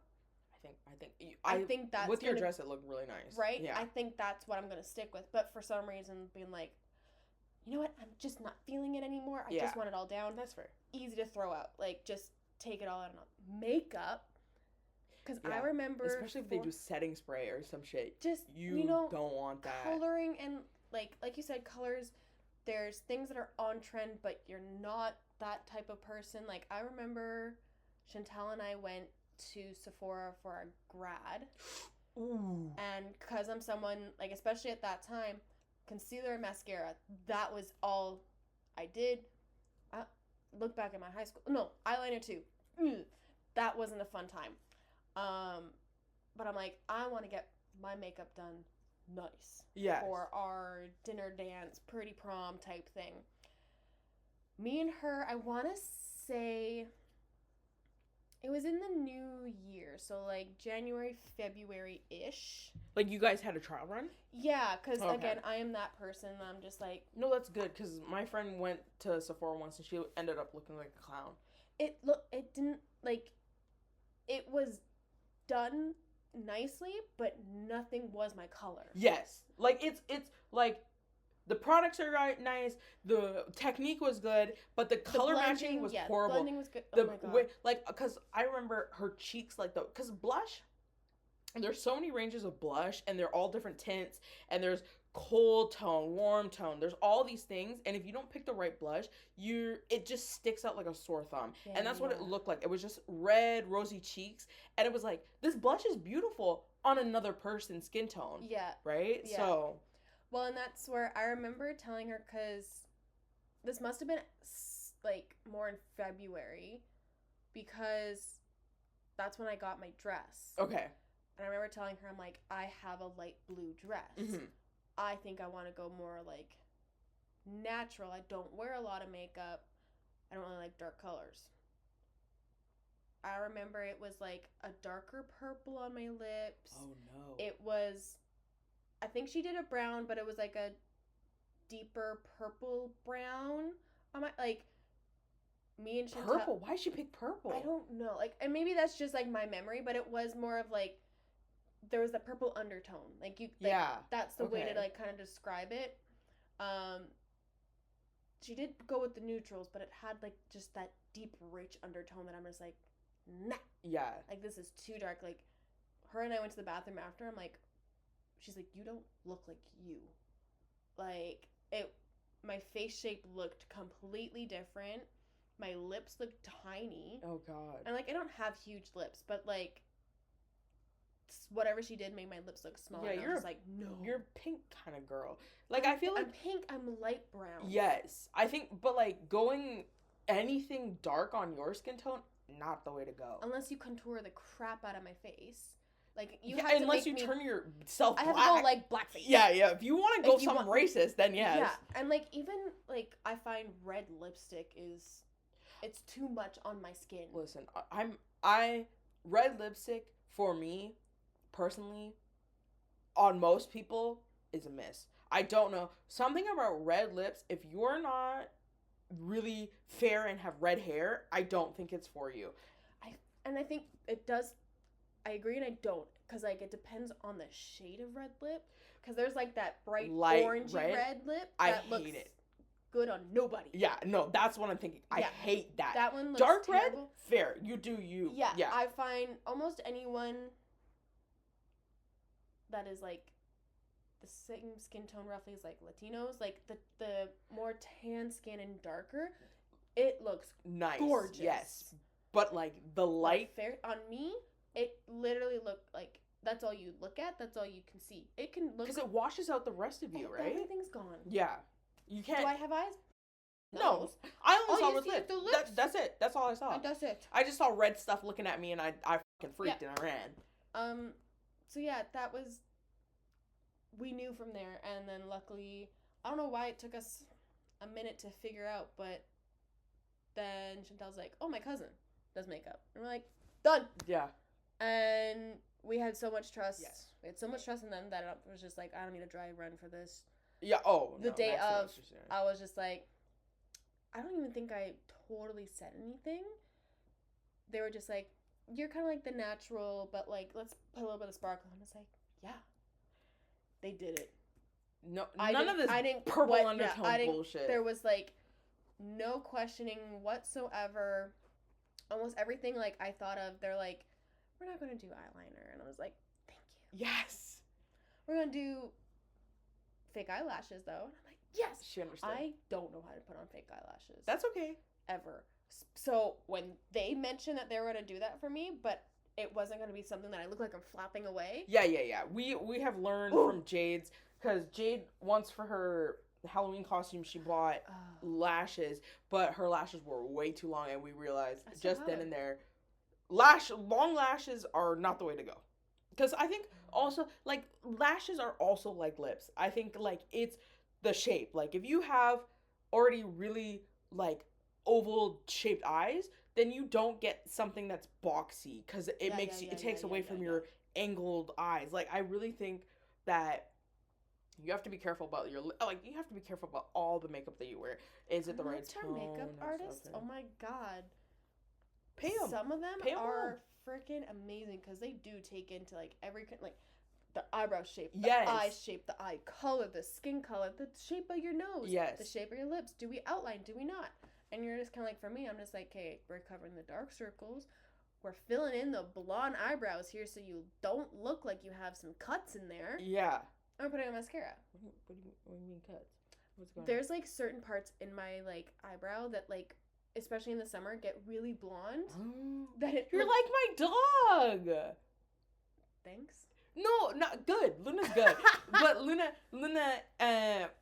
A: I think
B: that's
A: with your dress it looked really nice.
B: Right?
A: Yeah.
B: I think that's what I'm going to stick with. But for some reason being like, you know what? I'm just not feeling it anymore. I just want it all down.
A: That's fair.
B: Easy to throw out. Like, just take it all out on makeup. Because I remember,
A: especially if they do setting spray or some shit,
B: just
A: you don't want that.
B: Coloring and like you said, colors. There's things that are on trend, but you're not that type of person. Like, I remember Chantel and I went to Sephora for our grad.
A: Ooh.
B: And because I'm someone, like, especially at that time, concealer and mascara, that was all I did. look back at my high school. No, eyeliner too. That wasn't a fun time. But I'm like, I want to get my makeup done nice.
A: Yes.
B: For our dinner dance, pretty prom type thing. Me and her, I want to say it was in the new year. So, like, January, February-ish.
A: Like, you guys had a trial run?
B: Yeah, because,
A: Okay.
B: again, I am that person. I'm just like...
A: No, that's good, because my friend went to Sephora once, and she ended up looking like a clown.
B: It didn't, like... It was done nicely, but nothing was my color.
A: Yes. Like, it's like, the products are nice, the technique was good, but the color matching was horrible.
B: The blending was good. Oh my god.
A: Like, because I remember her cheeks, like, because blush, there's so many ranges of blush, and they're all different tints, and there's cold tone, warm tone, there's all these things, and if you don't pick the right blush, it just sticks out like a sore thumb.
B: Yeah,
A: and that's what it looked like. It was just red, rosy cheeks, and it was like, this blush is beautiful on another person's skin tone.
B: Yeah.
A: Right?
B: Yeah.
A: So...
B: Well, and that's where I remember telling her, because this must have been, like, more in February, because that's when I got my dress.
A: Okay.
B: And I remember telling her, I'm like, I have a light blue dress.
A: Mm-hmm.
B: I think I want to go more, like, natural. I don't wear a lot of makeup. I don't really like dark colors. I remember it was, like, a darker purple on my lips.
A: Oh, no.
B: It was... I think she did a brown, but it was like a deeper purple brown. Me and Chantel.
A: Purple? Why'd she pick purple?
B: I don't know. Like, and maybe that's just like my memory, but it was more of like there was a purple undertone. Like
A: yeah.
B: That's the way to like kind of describe it. She did go with the neutrals, but it had like just that deep, rich undertone that I'm just like, nah.
A: Yeah.
B: Like, this is too dark. Like, her and I went to the bathroom after. I'm like. She's like, you don't look like you. Like, my face shape looked completely different. My lips looked tiny.
A: Oh, God.
B: And, like, I don't have huge lips, but, like, whatever she did made my lips look smaller.
A: Yeah,
B: you're just like, no.
A: You're a pink kind of girl. Like, I feel like...
B: I'm pink, I'm light brown.
A: Yes. I think, but, like, going anything dark on your skin tone, not the way to go.
B: Unless you contour the crap out of my face. Like, you have to
A: unless you turn yourself black.
B: I have to go, like, blackface.
A: Yeah. If you want to go something racist, then yes.
B: Yeah, and, like, even, like, I find red lipstick it's too much on my skin.
A: Listen, red lipstick, for me, personally, on most people, is a miss. I don't know. Something about red lips, if you're not really fair and have red hair, I don't think it's for you.
B: I think it does... I agree and I don't, because, like, it depends on the shade of red lip, because there's, like, that bright
A: light
B: orangey red lip that looks
A: hate it.
B: Good on nobody.
A: Yeah, no, that's what I'm thinking. I hate that.
B: That one looks
A: dark
B: terrible.
A: Red, fair. You do you.
B: Yeah, I find almost anyone that is, like, the same skin tone roughly as, like, Latinos, like, the more tan skin and darker, it looks
A: nice.
B: Gorgeous.
A: Yes. But, like, the light...
B: fair on me... It literally looked like that's all you look at. That's all you can see. It can look...
A: Because it washes out the rest of you, right?
B: Everything's gone.
A: Yeah. You can't...
B: Do I have eyes?
A: No. I only saw red
B: lips.
A: lips. That's it. That's all I saw.
B: That's it.
A: I just saw red stuff looking at me and I fucking freaked and I ran.
B: So yeah, that was... We knew from there. And then luckily... I don't know why it took us a minute to figure out, but then Chantel's like, oh, my cousin does makeup. And we're like, done.
A: Yeah.
B: And we had so much trust.
A: Yes.
B: We had so much trust in them that it was just like, I don't need a dry run for this.
A: Yeah,
B: The day of, I was just like, I don't even think I totally said anything. They were just like, you're kind of like the natural, but like, let's put a little bit of sparkle. And it's like, yeah. They did it.
A: No, none of this purple undertone bullshit.
B: There was like no questioning whatsoever. Almost everything like I thought of, they're like, we're not going to do eyeliner. And I was like, thank you.
A: Yes.
B: We're going to do fake eyelashes, though. And I'm like, yes.
A: She understood.
B: I don't know how to put on fake eyelashes.
A: That's okay.
B: Ever. So when they mentioned that they were going to do that for me, but it wasn't going to be something that I look like I'm flapping away.
A: Yeah. We have learned from Jade's, because Jade wants for her Halloween costume, she bought lashes, but her lashes were way too long, and we realized just then and there, long lashes are not the way to go. Because I think also, like, lashes are also like lips. I think, like, it's the shape. Like, if you have already really, like, oval shaped eyes, then you don't get something that's boxy, because it takes away from your angled eyes. Like, I really think that you have to be careful about you have to be careful about all the makeup that you wear. Is it the right tone?
B: Makeup artists? Oh my god.
A: Pay them.
B: Some of them are freaking amazing, because they do take into, like, every, like, the eyebrow shape, the eye shape, the eye color, the skin color, the shape of your nose, the shape of your lips. Do we outline? Do we not? And you're just kind of like, for me, I'm just like, okay, we're covering the dark circles. We're filling in the blonde eyebrows here so you don't look like you have some cuts in there.
A: Yeah.
B: I'm putting on mascara.
A: What do you mean cuts? What's going on?
B: There's, like, certain parts in my, like, eyebrow that, like, especially in the summer, get really blonde.
A: You're like my dog.
B: Thanks.
A: No, not good. Luna's good. But Luna,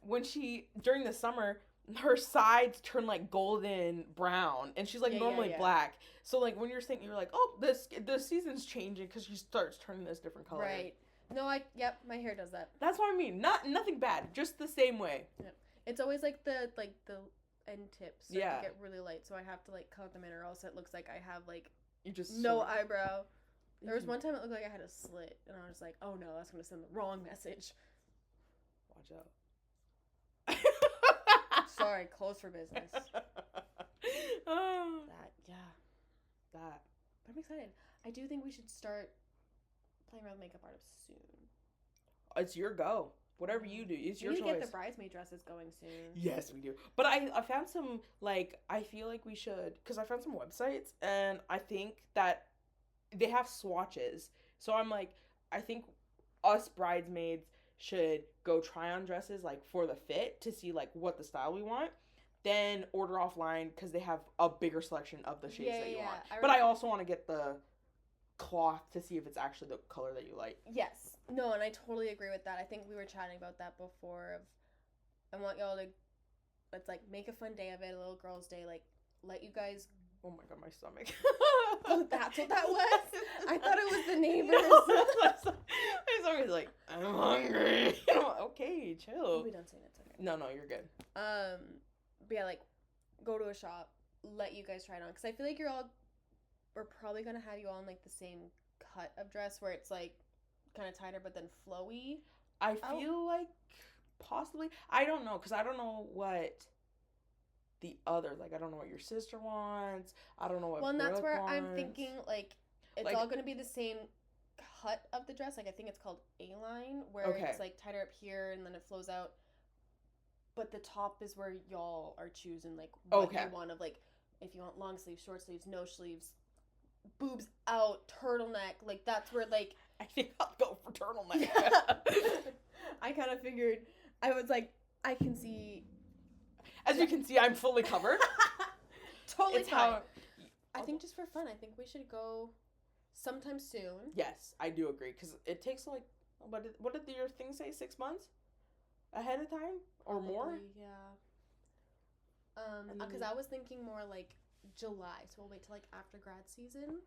A: when she, during the summer, her sides turn, like, golden brown, and she's, like, normally black. So, like, when you're thinking, you're like, oh, the season's changing, because she starts turning this different color.
B: Right. No, my hair does that.
A: That's what I mean. Nothing bad, just the same way.
B: Yep. It's always, like, the end tips to get really light, so I have to, like, cut them in, or else it looks like I have, like, no eyebrow. There was one time it looked like I had a slit, and I was like, oh no, that's going to send the wrong message.
A: Watch out.
B: Sorry, closed for business.
A: That.
B: But I'm excited. I do think we should start playing around with makeup artists soon.
A: It's your go. Whatever you do, it's your choice.
B: We need to get the bridesmaid dresses going soon.
A: Yes, we do. But I found some, like, I feel like we should, because I found some websites, and I think that they have swatches. So I'm like, I think us bridesmaids should go try on dresses, like, for the fit, to see, like, what the style we want. Then order offline, because they have a bigger selection of the shades that you want. But I also want to get the cloth to see if it's actually the color that you like.
B: Yes. No, and I totally agree with that. I think we were chatting about that before. I want y'all to, let's, like, make a fun day of it, a little girls' day. Like, let you guys.
A: Oh my god, my stomach.
B: Oh, that's what that was? I thought it was the neighbors.
A: No, my stomach's like, I'm hungry. Okay, chill.
B: We don't say that. It's okay.
A: No, you're good.
B: But yeah, like, go to a shop, let you guys try it on. Because I feel like we're probably going to have you all in, like, the same cut of dress where it's, like, kind of tighter but then flowy.
A: I feel like possibly. I don't know, because I don't know what the others, like, I don't know what your sister wants. I don't know what
B: Well, and that's where
A: wants.
B: I'm thinking, like, it's all going to be the same cut of the dress. Like, I think it's called A-line, where it's, like, tighter up here and then it flows out. But the top is where y'all are choosing, like, what you want of, like, if you want long sleeves, short sleeves, no sleeves, boobs out, turtleneck. Like, that's where, like...
A: I think I'll go for turtleneck.
B: I kind of figured, I was like, I can see...
A: As you can see, I'm fully covered.
B: Totally fine. I think just for fun, I think we should go sometime soon.
A: Yes, I do agree, because it takes, like, what did your thing say, 6 months ahead of time or
B: Probably,
A: more?
B: Yeah. Because I was thinking more like July, so we'll wait till, like, after grad season,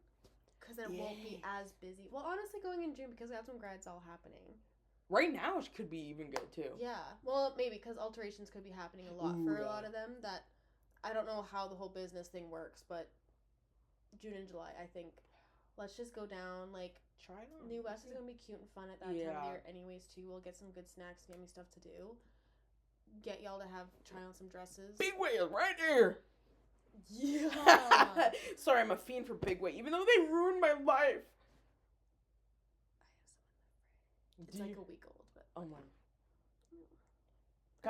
B: because then it won't be as busy. Well, honestly, going in June, because we have some grads all happening.
A: Right now, it could be even good, too.
B: Yeah. Well, maybe, because alterations could be happening a lot for a lot of them. That I don't know how the whole business thing works, but June and July, I think. Let's just go down, like,
A: try it on.
B: New West is going to be cute and fun at that time of year anyways, too. We'll get some good snacks, get me stuff to do. Get y'all to try on some dresses.
A: Big Whale, right there!
B: Yeah!
A: Sorry, I'm a fiend for Big Whale, even though they ruined my life.
B: It's like a week old, but...
A: Oh, my.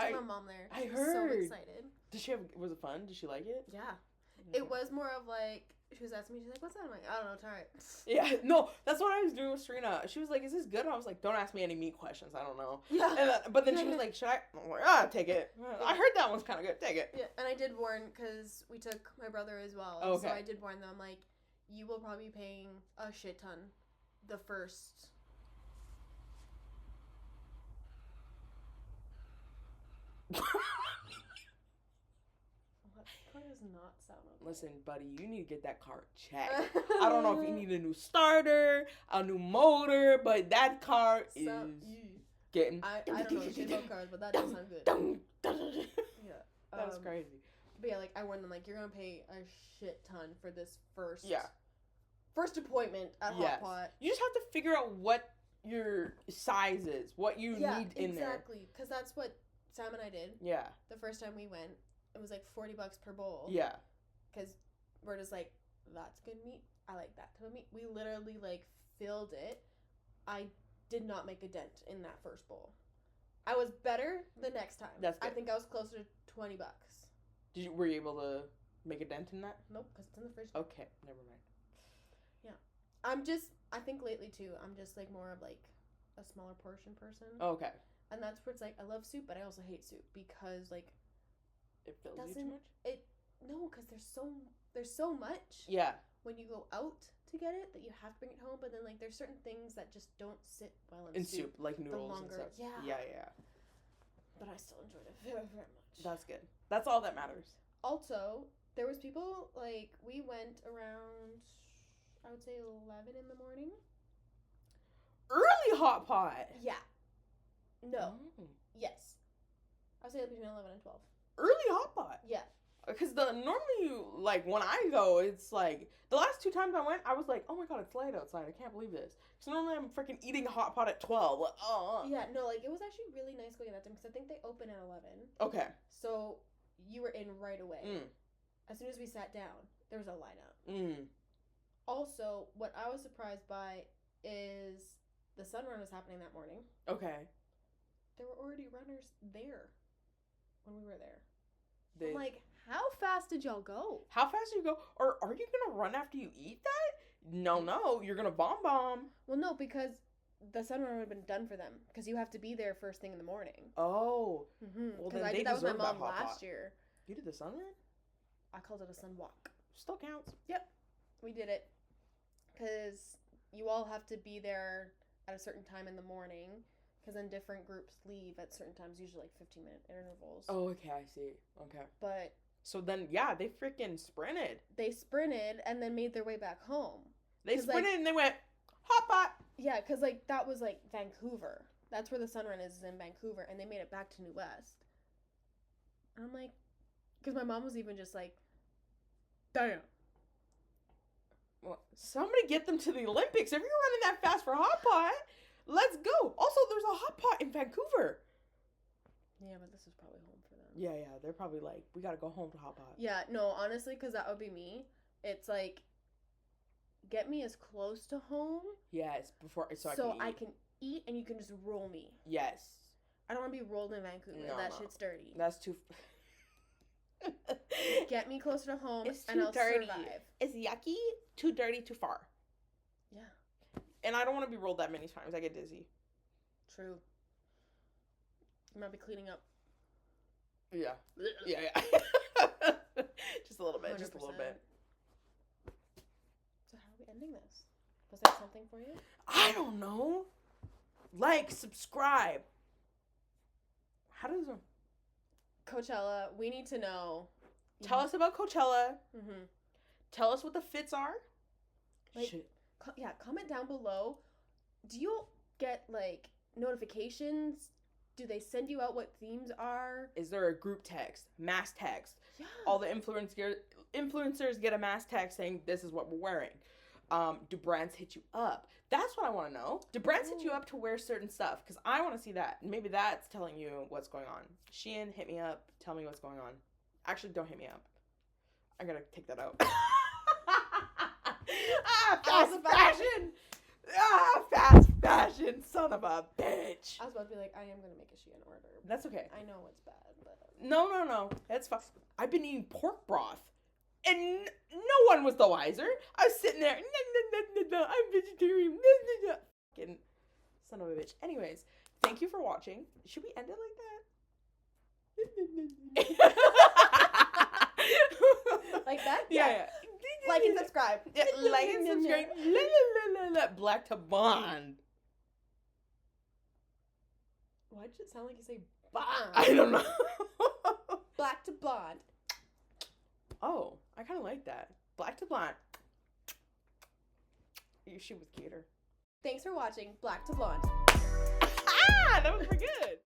B: I took my mom there.
A: I heard.
B: So excited.
A: Was it fun? Did she like it?
B: Yeah. It was more of, like... She was asking me, she's like, what's that? I'm like, I don't know, try it.
A: Yeah, no, that's what I was doing with Serena. She was like, is this good? And I was like, don't ask me any meat questions. I don't know.
B: Yeah.
A: But then she was like, should I? I'm like, take it. I heard that one's kind of good. Take it.
B: Yeah, and I did warn, because we took my brother as well.
A: Oh, okay.
B: So I did warn them, like, you will probably be paying a shit ton the first... not sound okay.
A: Listen, buddy, you need to get that car checked. I don't know if you need a new starter, a new motor, but that car is getting...
B: I don't know shit about cars, but that does sound good. Yeah.
A: That was crazy.
B: But yeah, like, I warned them, like, you're gonna pay a shit ton for this first appointment at Hot Pot.
A: You just have to figure out what your size is, what you need in there.
B: Exactly, because that's what Sam and I did.
A: Yeah.
B: The first time we went, it was like $40 per bowl.
A: Yeah.
B: Because we're just like, that's good meat. I like that type of meat. We literally, like, filled it. I did not make a dent in that first bowl. I was better the next time.
A: That's good.
B: I think I was closer to $20.
A: Were you able to make a dent in that?
B: Nope, because it's in the fridge.
A: Okay, never mind.
B: Yeah. I think lately, too, I'm just, like, more of, like, a smaller portion person.
A: Okay.
B: And that's where it's, like, I love soup, but I also hate soup because, like...
A: It fills you too much?
B: No, because there's so much.
A: Yeah.
B: When you go out to get it, that you have to bring it home, but then, like, there's certain things that just don't sit well in soup.
A: Like noodles and stuff.
B: Yeah.
A: Yeah.
B: But I still enjoyed it very, very much.
A: That's good. That's all that matters.
B: Also, there was people, like, we went around, I would say 11 in the morning.
A: Early Hot Pot?
B: Yeah. No.
A: Oh.
B: Yes. I would say between 11 and 12.
A: Early Hot Pot?
B: Yeah.
A: Because normally, like, when I go, it's like, the last 2 times I went, I was like, oh my god, it's light outside. I can't believe this. So normally I'm freaking eating Hot Pot at 12. Like,
B: Yeah, no, like, it was actually really nice going at that time, because I think they open at 11.
A: Okay.
B: So, you were in right away.
A: Mm.
B: As soon as we sat down, there was a lineup.
A: Mm.
B: Also, what I was surprised by is the sun run was happening that morning.
A: Okay.
B: There were already runners there when we were there.
A: I'm
B: like, how fast did y'all go?
A: How fast do you go? Or are you going to run after you eat that? No. You're going to bomb.
B: Well, no, because the sun run would have been done for them. Because you have to be there first thing in the morning.
A: Oh.
B: Well, because I did that with my mom last year.
A: You did the sun run?
B: I called it a sun walk.
A: Still counts.
B: Yep. We did it. Because you all have to be there at a certain time in the morning. Because then different groups leave at certain times, usually like 15-minute intervals.
A: Oh, okay, I see. Okay.
B: But...
A: So then, yeah, they freaking sprinted.
B: They sprinted and then made their way back home.
A: They sprinted, like, and they went, Hot Pot!
B: Yeah, because, like, that was, like, Vancouver. That's where the sun run is in Vancouver. And they made it back to New West. And I'm like... Because my mom was even just like, damn.
A: Well, somebody get them to the Olympics. If you're running that fast for Hot Pot, let's go. Also, there's a Hot Pot in Vancouver.
B: Yeah, but this is probably home for them.
A: Yeah. They're probably like, we gotta go home to Hot Pot.
B: Yeah, no, honestly, because that would be me. It's like, get me as close to home.
A: Yes, before so
B: I can eat and you can just roll me.
A: Yes.
B: I don't want to be rolled in Vancouver. No, shit's dirty.
A: That's too...
B: Get me closer to home
A: it's
B: and I'll
A: dirty.
B: Survive.
A: It's yucky, too dirty, too far.
B: Yeah.
A: And I don't want to be rolled that many times. I get dizzy.
B: True. You might be cleaning up.
A: Yeah. Just a little bit. 100%. Just a little bit.
B: So how are we ending this? Was that something for you?
A: I don't know. Like, subscribe. How does it...
B: Coachella, we need to know.
A: Tell us about Coachella.
B: Mm-hmm.
A: Tell us what the fits are.
B: Like, comment down below. Do you get, like, notifications? Do they send you out what themes are?
A: Is there a group text? Mass text?
B: Yeah.
A: All the influencers get a mass text saying this is what we're wearing. Do brands hit you up? That's what I want to know. Do brands hit you up to wear certain stuff? Because I want to see that. Maybe that's telling you what's going on. Shein, hit me up. Tell me what's going on. Actually, don't hit me up. I gotta take that out. Fast fashion! Fast fashion, son of a bitch.
B: I was about to be like, I am gonna make a Shein order.
A: That's okay.
B: I know it's bad, but...
A: No. That's fine. I've been eating pork broth. And no one was the wiser. I was sitting there, I'm vegetarian. Fucking son of a bitch. Anyways, thank you for watching. Should we end it like that?
B: Like that?
A: Yeah.
B: Like and subscribe.
A: Yeah, like and subscribe. Black to Bond.
B: Why did it sound like you say Bond?
A: I don't know.
B: Black to Blonde.
A: Oh, I kind of like that. Black to blonde. She was cuter.
B: Thanks for watching Black to Blonde.
A: That was pretty good.